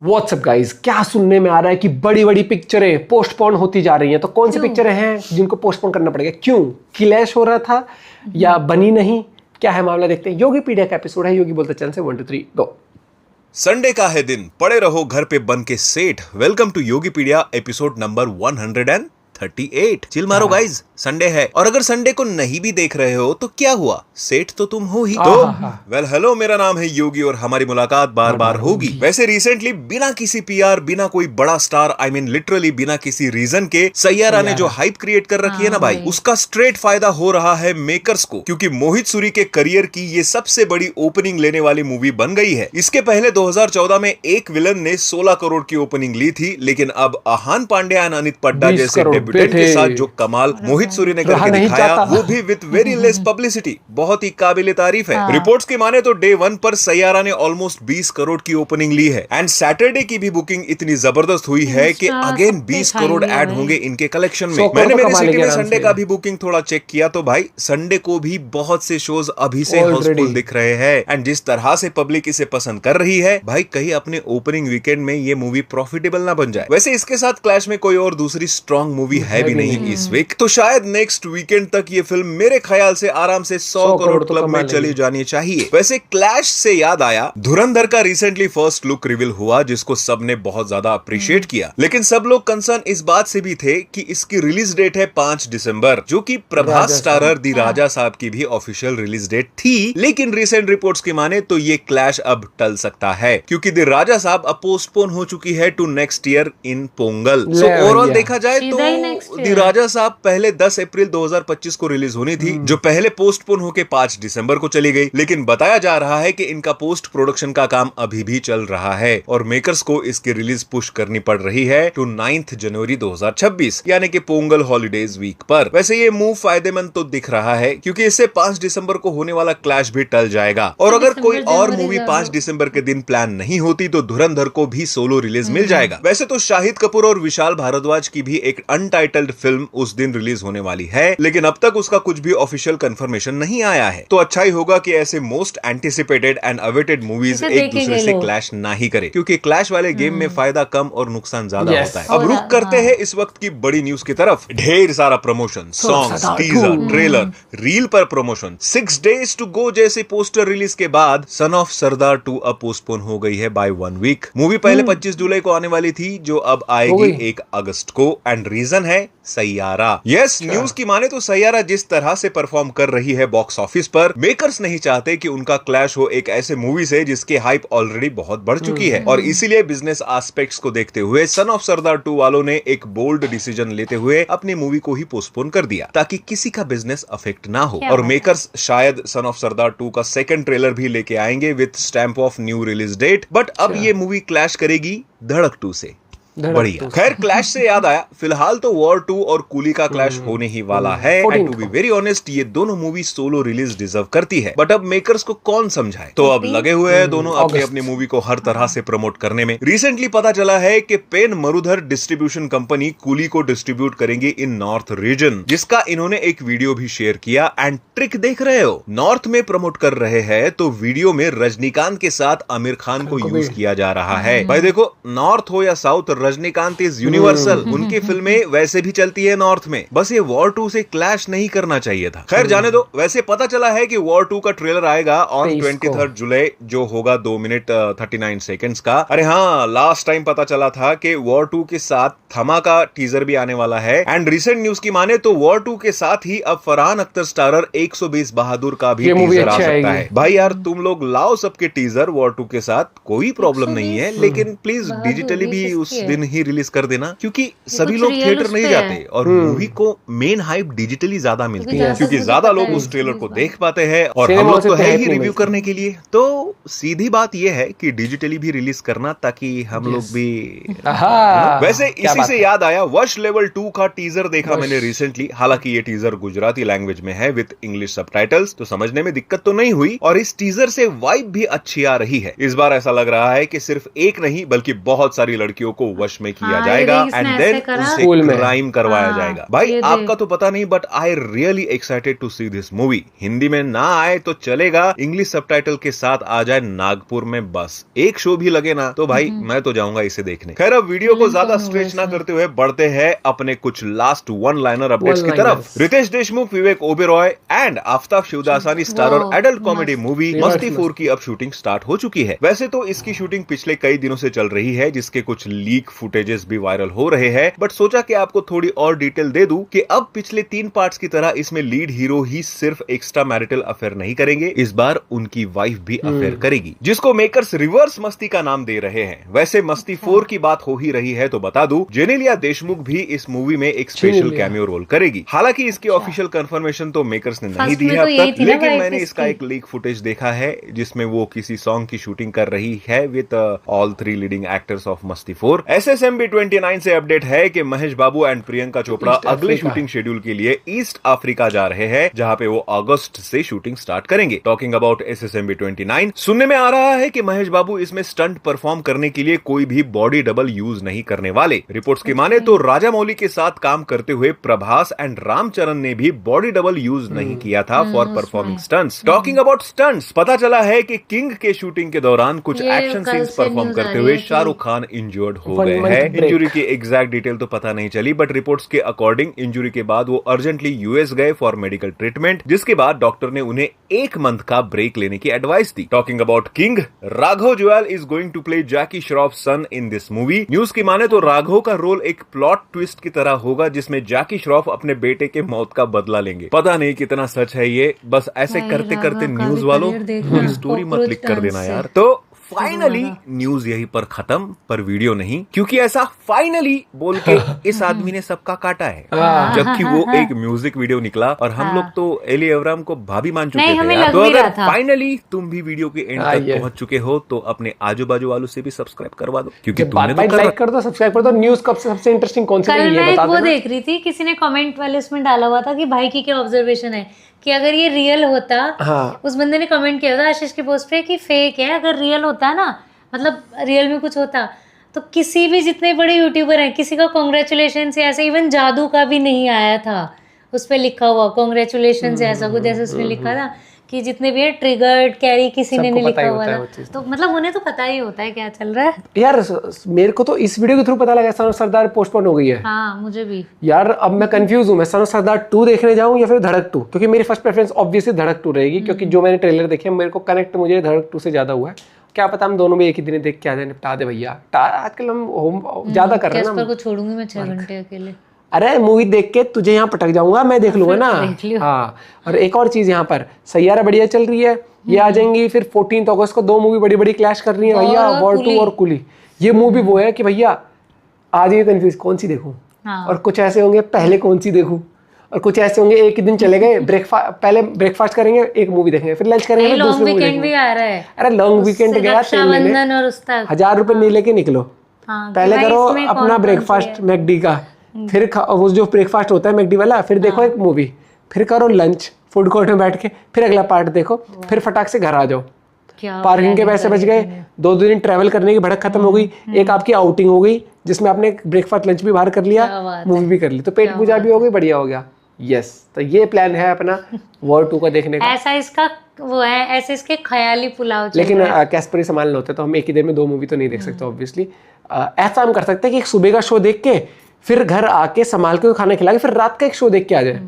WhatsApp guys, क्या सुनने में आ रहा है कि बड़ी बड़ी पिक्चरें पोस्टपोन होती जा रही हैं। तो कौन सी पिक्चरें हैं जिनको पोस्टपोन करना पड़ेगा? क्यों? क्लैश हो रहा था या बनी नहीं? क्या है मामला, देखते हैं। योगी पीडिया का एपिसोड है। योगी बोलते चैनल से 1 2 3 गो। संडे का है दिन, पड़े रहो घर पे बन के सेठ। Welcome to Yogipedia episode number 138। Chill मारो गाइज, संडे है। और अगर संडे को नहीं भी देख रहे हो तो क्या हुआ, सेठ तो तुम हो ही। तो वेल हेलो, मेरा नाम है योगी और हमारी मुलाकात बार बार होगी। वैसे रिसेंटली बिना किसी पीआर, बिना कोई बड़ा स्टार, आई मीन लिटरली बिना किसी रीजन के सैयारा ने जो हाइप क्रिएट कर रखी है ना भाई, उसका स्ट्रेट फायदा हो रहा है मेकर्स को। क्योंकि मोहित सूरी के करियर की ये सबसे बड़ी ओपनिंग लेने वाली मूवी बन गई है। इसके पहले 2014 में एक विलन ने 16 करोड़ की ओपनिंग ली थी, लेकिन अब आहान पांड्या और अनित पड्डा जैसे डेब्यूटेंट के साथ जो कमाल मोहित सूरी ने करके दिखाया, वो भी विद वेरी लेस पब्लिसिटी, बहुत ही काबिले तारीफ है। रिपोर्ट्स की माने तो डे 1 पर सैयारा ने ऑलमोस्ट 20 करोड़ की ओपनिंग ली है। एंड सैटरडे की भी बुकिंग इतनी जबरदस्त हुई है कि अगेन 20 करोड़ ऐड होंगे इनके कलेक्शन में। मैंने मेरे सिटी में संडे का भी बुकिंग थोड़ा चेक किया तो भाई संडे को भी बहुत से शोज अभी से हाउसफुल दिख रहे हैं। एंड जिस तरह से पब्लिक इसे पसंद कर रही है भाई, कहीं अपने ओपनिंग वीकेंड में ये मूवी प्रॉफिटेबल ना बन जाए। वैसे इसके साथ क्लैश में कोई और दूसरी स्ट्रॉन्ग मूवी है भी नहीं इस वीक, तो शायद नेक्स्ट वीकेंड तक ये फिल्म मेरे ख्याल से आराम से 100 करोड़ क्लब में चली जानी चाहिए। वैसे क्लैश से याद आया, धुरंधर का रिसेंटली फर्स्ट लुक रिवील हुआ, जिसको सबने बहुत ज्यादा अप्रिशिएट किया। लेकिन सब लोग कंसर्न इस बात से भी थे कि इसकी रिलीज डेट है 5 दिसंबर, जो कि प्रभास स्टारर दी राजा साहब की भी ऑफिशियल रिलीज डेट थी। लेकिन रिसेंट रिपोर्ट्स की माने तो ये क्लैश अब टल सकता है, क्योंकि दी राजा साहब अब पोस्टपोन हो चुकी है to next year in Pongal. So overall देखा जाए तो दी राजा साहब पहले 10 अप्रैल 2025 को रिलीज होनी थी, जो पहले पोस्टपोन होकर 5 दिसंबर को चली गई। लेकिन बताया जा रहा है कि इनका पोस्ट प्रोडक्शन का काम अभी भी चल रहा है और मेकर्स को इसकी रिलीज पुश करनी पड़ रही है टू 9 जनवरी 2026, यानी कि पोंगल हॉलीडेज वीक पर। वैसे ये मूव फायदेमंद तो दिख रहा है, क्योंकि इससे 5 दिसंबर को होने वाला क्लैश भी टल जाएगा। और अगर कोई और मूवी 5 दिसंबर के दिन प्लान नहीं होती तो धुरंधर को भी सोलो रिलीज मिल जाएगा। वैसे तो शाहिद कपूर और विशाल भारद्वाज की भी एक अनटाइटल्ड फिल्म उस दिन रिलीज होने वाली है, लेकिन अब तक उसका कुछ भी ऑफिशियल कंफर्मेशन नहीं आया है। तो अच्छा ही होगा कि ऐसे most anticipated and awaited movies एक दूसरे से क्लैश ना ही करे, क्योंकि क्लैश वाले गेम में फायदा कम और नुकसान ज्यादा होता है। अब रुक करते हैं इस वक्त की बड़ी न्यूज की तरफ। ढेर सारा promotion, songs, teaser, trailer, reel पर प्रमोशन। 6 days टू गो जैसे पोस्टर रिलीज के बाद सन ऑफ सरदार 2 अब पोस्टपोन हो गई है बाय 1 वीक। मूवी पहले 25 जुलाई को आने वाली थी, जो अब आएगी 1 अगस्त को। एंड रीजन है सैयारा। यस, न्यूज की माने तो सैयारा जिस तरह से परफॉर्म कर रही है बॉक्स ऑफिस पर, मेकर्स नहीं चाहते कि उनका क्लैश हो एक ऐसे मूवी से जिसकी हाइप ऑलरेडी बहुत बढ़ चुकी है। और इसीलिए बिजनेस एस्पेक्ट्स को देखते हुए सन ऑफ सरदार 2 वालों ने एक बोल्ड डिसीजन लेते हुए अपनी मूवी को ही पोस्टपोन कर दिया, ताकि किसी का बिजनेस अफेक्ट ना हो। और मेकर्स शायद सन ऑफ सरदार 2 का सेकंड ट्रेलर भी लेके आएंगे with stamp of new release date. But अब ये मूवी क्लैश करेगी धड़क 2 से। बढ़िया। खैर, क्लैश से याद आया, फिलहाल तो वॉर 2 और कूली का क्लैश होने ही वाला है। And to be very honest, ये दोनों मूवी सोलो रिलीज डिजर्व करती है। बट अब मेकर्स को कौन समझाए, तो अब लगे हुए हैं दोनों अपनी अपनी मूवी को हर तरह से प्रमोट करने में। रिसेंटली पता चला है कि पेन मरुधर डिस्ट्रीब्यूशन कंपनी कूली को डिस्ट्रीब्यूट करेंगी इन नॉर्थ रीजन, जिसका इन्होंने एक वीडियो भी शेयर किया। एंड ट्रिक देख रहे हो, नॉर्थ में प्रमोट कर रहे हैं तो वीडियो में रजनीकांत के साथ आमिर खान को यूज किया जा रहा है। भाई देखो, नॉर्थ हो या साउथ, रजनीकांत इज यूनिवर्सल। उनकी फिल्में वैसे भी चलती है नॉर्थ में, बस ये वॉर 2 से क्लैश नहीं करना चाहिए था। खैर जाने दो। वैसे पता चला है कि वॉर 2 का ट्रेलर आएगा ऑन 23 जुलाई, जो होगा 2 मिनट 39 सेकंड्स का। अरे हाँ, लास्ट टाइम पता चला था कि वॉर 2 के साथ थमा का टीजर भी आने वाला है। एंड रिसेंट न्यूज की माने तो वॉर 2 के साथ ही अब फरहान अख्तर स्टारर 120 बहादुर का भी टीजर आ सकता है। भाई यार, तुम लोग लाओ सबके टीजर वॉर 2 के साथ, कोई प्रॉब्लम नहीं है, लेकिन प्लीज डिजिटली भी उस दिन ही रिलीज कर देना, क्योंकि सभी लोग थिएटर नहीं जाते और मूवी को मेन हाइप डिजिटली ज्यादा मिलती है, क्योंकि ज्यादा लोग उस ट्रेलर को देख पाते हैं। और हम लोग तो है ही रिव्यू करने के लिए, तो सीधी बात यह है कि डिजिटली भी रिलीज करना, ताकि हम लोग भी। वैसे इसी से याद आया, वश लेवल 2 का टीजर देखा मैंने रिसेंटली। हालांकि ये टीजर गुजराती लैंग्वेज में है विद इंग्लिश सबटाइटल्स, तो समझने में दिक्कत तो नहीं हुई। और इस टीजर से वाइब भी अच्छी आ रही है। इस बार ऐसा लग रहा है कि सिर्फ एक नहीं बल्कि बहुत सारी लड़कियों को वश में किया हाँ, जाएगा इसने एंड ऐसे देन करा। उससे स्कूल में। क्राइम करवाया हाँ, जाएगा। भाई ये आपका तो पता नहीं but I really excited to see this movie. Hindi में ना आए तो चलेगा, इंग्लिश सबटाइटल के साथ आ जाए नागपुर में, बस एक शो भी लगे ना तो भाई मैं तो जाऊंगा इसे देखने। खैर अब वीडियो को ज्यादा स्ट्रेच ना करते हुए बढ़ते हैं अपने कुछ लास्ट वन लाइनर अपडेट्स की तरफ। रितेश देशमुख, विवेक ओबेरॉय एंड आफ्ताब शिवदासानी स्टार और एडल्ट कॉमेडी मूवी मस्ती 4 की अब शूटिंग स्टार्ट हो चुकी है। वैसे तो इसकी शूटिंग पिछले कई दिनों से चल रही है, जिसके कुछ लीक फुटेजेस भी वायरल हो रहे हैं, बट सोचा कि आपको थोड़ी और डिटेल दे दूं कि अब पिछले 3 पार्ट्स की तरह इसमें लीड हीरो ही सिर्फ एक्स्ट्रा मैरिटल अफेयर नहीं करेंगे, इस बार उनकी वाइफ भी अफेयर करेगी, जिसको मेकर्स रिवर्स मस्ती का नाम दे रहे हैं। वैसे मस्ती 4 की बात हो ही रही है तो बता दूं, जेनेलिया देशमुख भी इस मूवी में एक स्पेशल कैमियो रोल करेगी। हालांकि इसकी ऑफिशियल कंफर्मेशन तो मेकर्स ने नहीं दी है अब तक, लेकिन मैंने इसका एक लीक फुटेज देखा है जिसमें वो किसी सॉन्ग की शूटिंग कर रही है with all 3 leading actors of मस्ती 4। SSMB 29 से अपडेट है कि महेश बाबू एंड प्रियंका चोपड़ा अगले शूटिंग शेड्यूल के लिए ईस्ट अफ्रीका जा रहे हैं, जहां पे वो अगस्त से शूटिंग स्टार्ट करेंगे। टॉकिंग अबाउट SSMB 29, सुनने में आ रहा है कि महेश बाबू इसमें स्टंट परफॉर्म करने के लिए कोई भी बॉडी डबल यूज नहीं करने वाले। रिपोर्ट्स की माने तो राजा मौली के साथ काम करते हुए प्रभास एंड रामचरण ने भी बॉडी डबल यूज नहीं किया था for performing stunts. Talking about stunts, पता चला है कि किंग के शूटिंग के दौरान कुछ एक्शन सीन्स परफॉर्म करते हुए शाहरुख खान इंजर्ड हो गए हैं। इंजुरी की एग्जैक्ट डिटेल तो पता नहीं चली, बट रिपोर्ट्स के अकॉर्डिंग इंजुरी के बाद वो अर्जेंटली यूएस गए फॉर मेडिकल ट्रीटमेंट, जिसके बाद डॉक्टर ने उन्हें 1 मंथ का ब्रेक लेने की एडवाइस दी। Talking about King, Raghav Juyal is going to play Jackie Shroff son in this movie. News की माने तो राघव का रोल एक प्लॉट ट्विस्ट की तरह होगा, जिसमें जैकी श्रॉफ अपने बेटे के मौत का बदला लेंगे। पता नहीं कितना सच है ये, बस ऐसे करते करते न्यूज वालों पूरी स्टोरी मत लीक कर देना यार। तो फाइनली न्यूज यहीं पर खत्म, पर वीडियो नहीं, क्योंकि ऐसा फाइनली बोल के इस आदमी ने सबका काटा है, जबकि वो एक म्यूजिक वीडियो निकला और हम लोग तो एली एवराम को भाभी मान चुके थे यार। तो अगर फाइनली तुम भी वीडियो के एंड तक पहुंच चुके हो तो अपने आजू बाजू वालों से भी सब्सक्राइब करवा दो, क्योंकि तुमने तो लाइक कर दो, सब्सक्राइब कर दो। न्यूज कब से सबसे इंटरेस्टिंग कौन सी कल रही है मैं बता वो देना। देख रही थी, किसी ने कमेंट वाले उसमें डाला हुआ था कि भाई की क्या ऑब्जर्वेशन है कि अगर ये रियल होता, उस बंदे ने कमेंट किया था आशीष के पोस्ट पे कि फेक है, अगर रियल होता ना, मतलब रियल में कुछ होता तो किसी भी जितने बड़े यूट्यूबर हैं किसी का कॉन्ग्रेचुलेशन से ऐसे, इवन जादू का भी नहीं आया था उस पे लिखा हुआ कॉन्ग्रेचुलेशन से, ऐसा कुछ जैसे उसने लिखा था कि जितने भी है ट्रिगर्ड कैरी किसी ने नहीं लिखा हुआ था। तो मतलब उन्हें तो पता ही होता है क्या चल रहा है यार। मेरे को तो इस वीडियो के थ्रू पता लगा सन ऑफ सरदार पोस्टपोन हो गई है। हाँ मुझे भी यार अब मैं कंफ्यूज हूँ, मैं सन ऑफ सरदार 2 देखने जाऊँ या फिर धड़क 2, क्योंकि मेरी फर्स्ट प्रेफरेंस ऑब्वियसली धड़क 2 रहेगी, क्योंकि जो मैंने ट्रेलर देखे मेरे को कनेक्ट मुझे धड़क 2 से ज्यादा हुआ है। क्या पता हम दोनों में एक ही दिन देख के आ जाए, निपटा दे भैया। आजकल हम होम ज्यादा कर रहे हैं ना। को छोड़ूंगी मैं 6 घंटे अकेले। अरे मूवी देख के तुझे यहाँ पटक जाऊंगा, मैं देख लूंगा ना। हाँ, और एक और चीज यहाँ पर सैयारा बढ़िया चल रही है, ये आ जाएंगी फिर 14 अगस्त को 2 मूवी बड़ी बड़ी क्लैश कर रही है भैया, वॉर 2 और कुली। ये मूवी वो है कि भैया आज ये कंफ्यूज कौन सी देखूं, और कुछ ऐसे होंगे पहले कौन सी देखूं, और कुछ ऐसे होंगे एक ही दिन चले गए, पहले ब्रेकफास्ट करेंगे, एक मूवी देखेंगे, फिर लंच करेंगे, फिर दूसरी मूवी देखेंगे। भी आ रहा है। अरे लॉन्ग वीकेंड गया, 1000 रुपए नहीं लेके निकलो। पहले करो अपना ब्रेकफास्ट मैकडी का, फिर वो जो ब्रेकफास्ट होता है मैकडी वाला, फिर देखो एक मूवी, फिर करो लंच फूड कोर्ट में बैठ के, फिर अगला पार्ट देखो, फिर फटाक से घर आ जाओ। पार्किंग के पैसे बच गए, 2 दिन ट्रैवल करने की भड़क खत्म हो गई, एक आपकी आउटिंग हो गई जिसमें आपने ब्रेकफास्ट लंच भी बाहर कर लिया, मूवी भी कर ली, तो पेट पूजा भी हो गई, बढ़िया हो गया। यस, तो ये प्लान है अपना वॉर 2 का देखने का। ऐसा इसका वो है, ऐसे इसके ख्याली पुलाव। लेकिन कैस्परी सामान होते तो हम एक ही दिन में 2 मूवी तो नहीं देख सकते ऑब्वियसली। ऐसा हम कर सकते हैं कि एक सुबह का शो देख के फिर घर आके संभाल के खाना खिला के फिर रात का एक शो देख के आ जाए,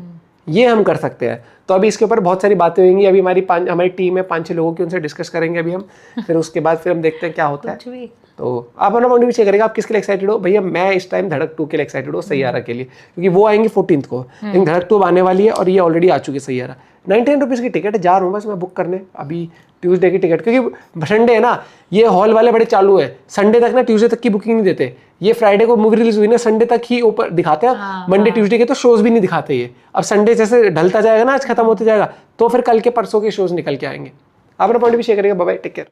ये हम कर सकते हैं। तो अभी इसके ऊपर बहुत सारी बातें होंगी। अभी हमारी टीम में 5-6 लोगों की, उनसे डिस्कस करेंगे अभी हम, फिर उसके बाद फिर हम देखते हैं क्या होता है। तो आप अपना पॉइंट भी शेयर करेगा, आप किसके लिए एक्साइटेड हो। भैया मैं इस टाइम धड़क 2 के लिए एक्साइटेड हूँ, सैयारा के लिए, क्योंकि वो आएंगे 14 को, लेकिन धड़क 2 आने वाली है और ये ऑलरेडी आ चुकी है सैयारा। 99 रुपीज़ की टिकट है, जा रहा हूँ बस मैं बुक करने अभी ट्यूसडे की टिकट, क्योंकि संडे है ना, ये हॉल वाले बड़े चालू है, संडे तक ना ट्यूसडे तक की बुकिंग नहीं देते। ये फ्राइडे को मूवी रिलीज हुई ना, संडे तक ही ऊपर दिखाते हैं, मंडे ट्यूसडे के तो शोज भी नहीं दिखाते ये। अब संडे जैसे ढलता जाएगा ना, आज खत्म होते जाएगा, तो फिर कल के परसों के शोज निकल के आएंगे। आप अपना पॉइंट भी शेयर करेंगे। Bye bye, take care.